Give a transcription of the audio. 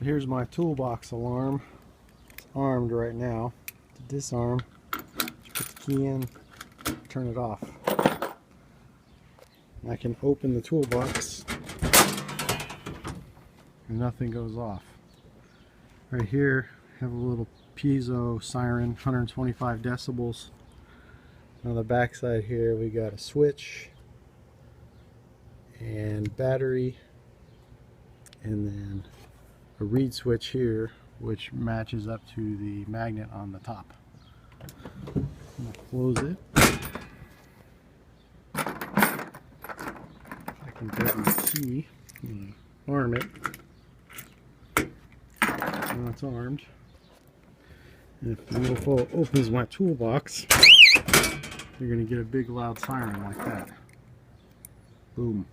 Here's my toolbox alarm. It's armed right now. To disarm, just put the key in, turn it off. I can open the toolbox and nothing goes off. Right here, I have a little piezo siren, 125 decibels. On the back side here, we got a switch and battery, and then a reed switch here, which matches up to the magnet on the top. I'm gonna close it. I can grab my key and arm it. Now it's armed. And if the little fellow opens my toolbox, you're going to get a big loud siren like that. Boom.